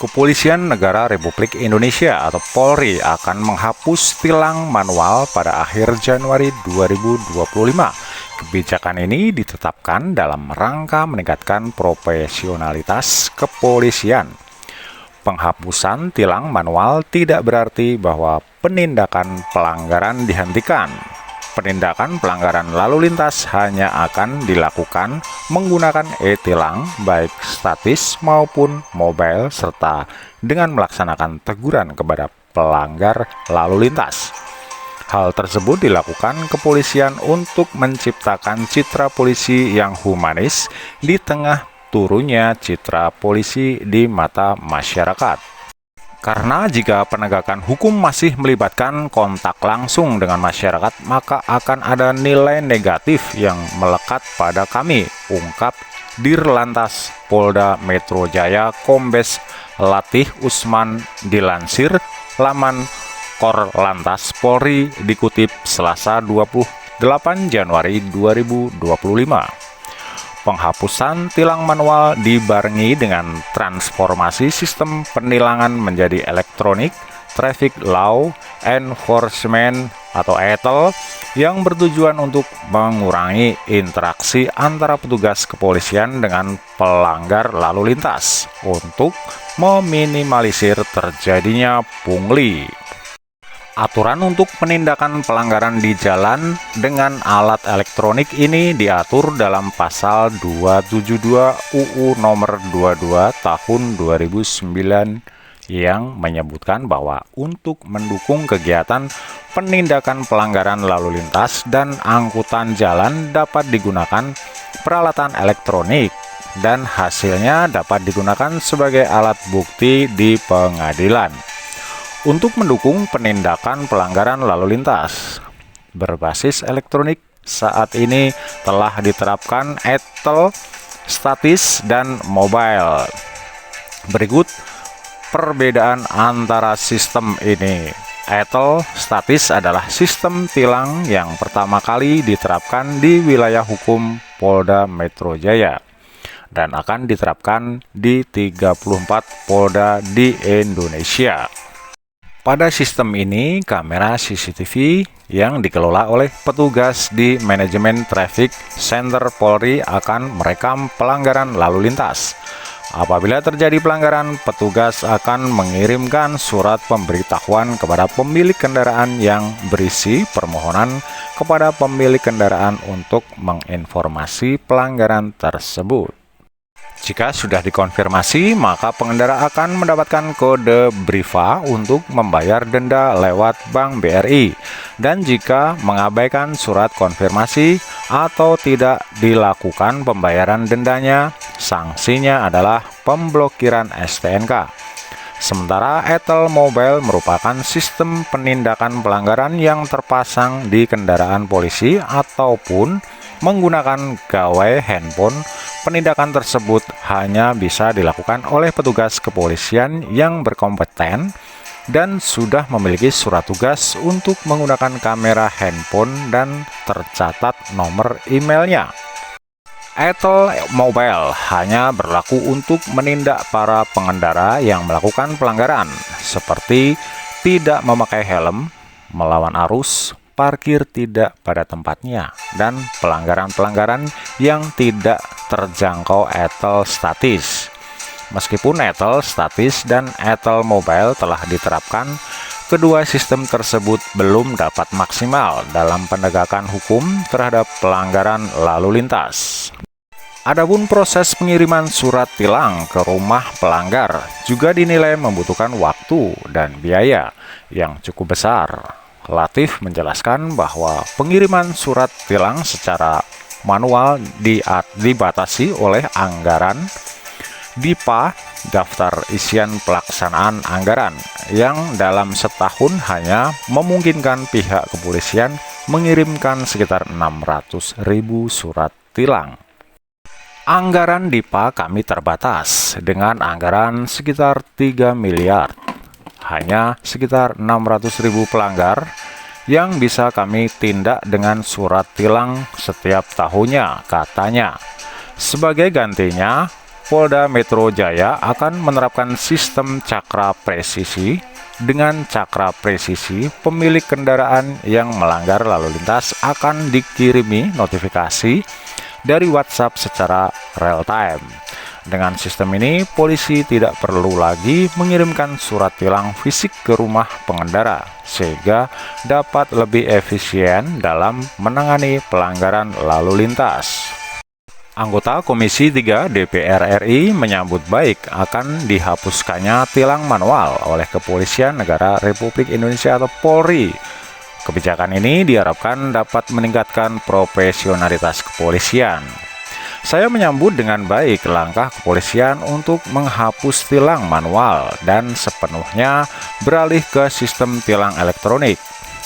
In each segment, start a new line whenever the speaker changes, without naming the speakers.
Kepolisian Negara Republik Indonesia atau Polri akan menghapus tilang manual pada akhir Januari 2025. Kebijakan ini ditetapkan dalam rangka meningkatkan profesionalitas kepolisian. Penghapusan tilang manual tidak berarti bahwa penindakan pelanggaran dihentikan. Penindakan pelanggaran lalu lintas hanya akan dilakukan menggunakan e-tilang baik statis maupun mobile serta dengan melaksanakan teguran kepada pelanggar lalu lintas. Hal tersebut dilakukan kepolisian untuk menciptakan citra polisi yang humanis di tengah turunnya citra polisi di mata masyarakat. Karena jika penegakan hukum masih melibatkan kontak langsung dengan masyarakat, maka akan ada nilai negatif yang melekat pada kami, ungkap Dirlantas Polda Metro Jaya Kombes Latif Usman dilansir laman Korlantas Polri dikutip Selasa 28 Januari 2025. Penghapusan tilang manual dibarengi dengan transformasi sistem penilangan menjadi elektronik Traffic Law Enforcement atau ETL yang bertujuan untuk mengurangi interaksi antara petugas kepolisian dengan pelanggar lalu lintas untuk meminimalisir terjadinya pungli. Aturan untuk penindakan pelanggaran di jalan dengan alat elektronik ini diatur dalam pasal 272 UU nomor 22 tahun 2009 yang menyebutkan bahwa untuk mendukung kegiatan penindakan pelanggaran lalu lintas dan angkutan jalan dapat digunakan peralatan elektronik dan hasilnya dapat digunakan sebagai alat bukti di pengadilan. Untuk mendukung penindakan pelanggaran lalu lintas berbasis elektronik, saat ini telah diterapkan ETL statis dan mobile. Berikut perbedaan antara sistem ini. ETL statis adalah sistem tilang yang pertama kali diterapkan di wilayah hukum Polda Metro Jaya dan akan diterapkan di 34 Polda di Indonesia. Pada sistem ini, kamera CCTV yang dikelola oleh petugas di Manajemen Traffic Center Polri akan merekam pelanggaran lalu lintas. Apabila terjadi pelanggaran, petugas akan mengirimkan surat pemberitahuan kepada pemilik kendaraan yang berisi permohonan kepada pemilik kendaraan untuk menginformasi pelanggaran tersebut. Jika sudah dikonfirmasi, maka pengendara akan mendapatkan kode BRIVA untuk membayar denda lewat Bank BRI. Dan jika mengabaikan surat konfirmasi atau tidak dilakukan pembayaran dendanya, sanksinya adalah pemblokiran STNK. Sementara ETL Mobile merupakan sistem penindakan pelanggaran yang terpasang di kendaraan polisi ataupun menggunakan gawai handphone. Penindakan tersebut hanya bisa dilakukan oleh petugas kepolisian yang berkompeten dan sudah memiliki surat tugas untuk menggunakan kamera handphone dan tercatat nomor emailnya. ETL Mobile hanya berlaku untuk menindak para pengendara yang melakukan pelanggaran seperti tidak memakai helm, melawan arus, parkir tidak pada tempatnya, dan pelanggaran-pelanggaran yang tidak terjangkau ETL statis. Meskipun ETL statis dan ETL mobile telah diterapkan, kedua sistem tersebut belum dapat maksimal dalam penegakan hukum terhadap pelanggaran lalu lintas. Adapun proses pengiriman surat tilang ke rumah pelanggar juga dinilai membutuhkan waktu dan biaya yang cukup besar. Latif menjelaskan bahwa pengiriman surat tilang secara manual dibatasi oleh anggaran DIPA (Daftar Isian Pelaksanaan Anggaran) yang dalam setahun hanya memungkinkan pihak kepolisian mengirimkan sekitar 600.000 surat tilang. Anggaran DIPA kami terbatas dengan anggaran sekitar 3 miliar. Hanya sekitar 600.000 pelanggar yang bisa kami tindak dengan surat tilang setiap tahunnya, katanya. Sebagai gantinya, Polda Metro Jaya akan menerapkan sistem cakra presisi. Dengan cakra presisi, pemilik kendaraan yang melanggar lalu lintas akan dikirimi notifikasi dari WhatsApp secara real time. Dengan sistem ini, polisi tidak perlu lagi mengirimkan surat tilang fisik ke rumah pengendara, sehingga dapat lebih efisien dalam menangani pelanggaran lalu lintas. Anggota Komisi 3 DPR RI menyambut baik akan dihapuskannya tilang manual oleh Kepolisian Negara Republik Indonesia atau Polri. Kebijakan ini diharapkan dapat meningkatkan profesionalitas kepolisian. Saya menyambut dengan baik langkah kepolisian untuk menghapus tilang manual dan sepenuhnya beralih ke sistem tilang elektronik.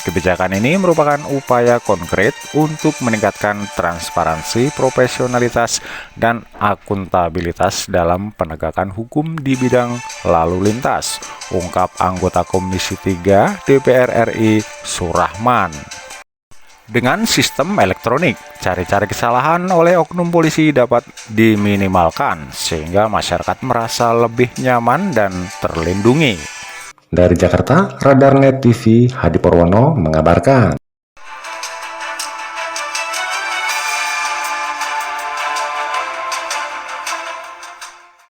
Kebijakan ini merupakan upaya konkret untuk meningkatkan transparansi, profesionalitas, dan akuntabilitas dalam penegakan hukum di bidang lalu lintas, ungkap anggota Komisi 3 DPR RI Surahman. Dengan sistem elektronik, cari-cari kesalahan oleh oknum polisi dapat diminimalkan sehingga masyarakat merasa lebih nyaman dan terlindungi.
Dari Jakarta, Radarnet TV Hadi Purwono mengabarkan.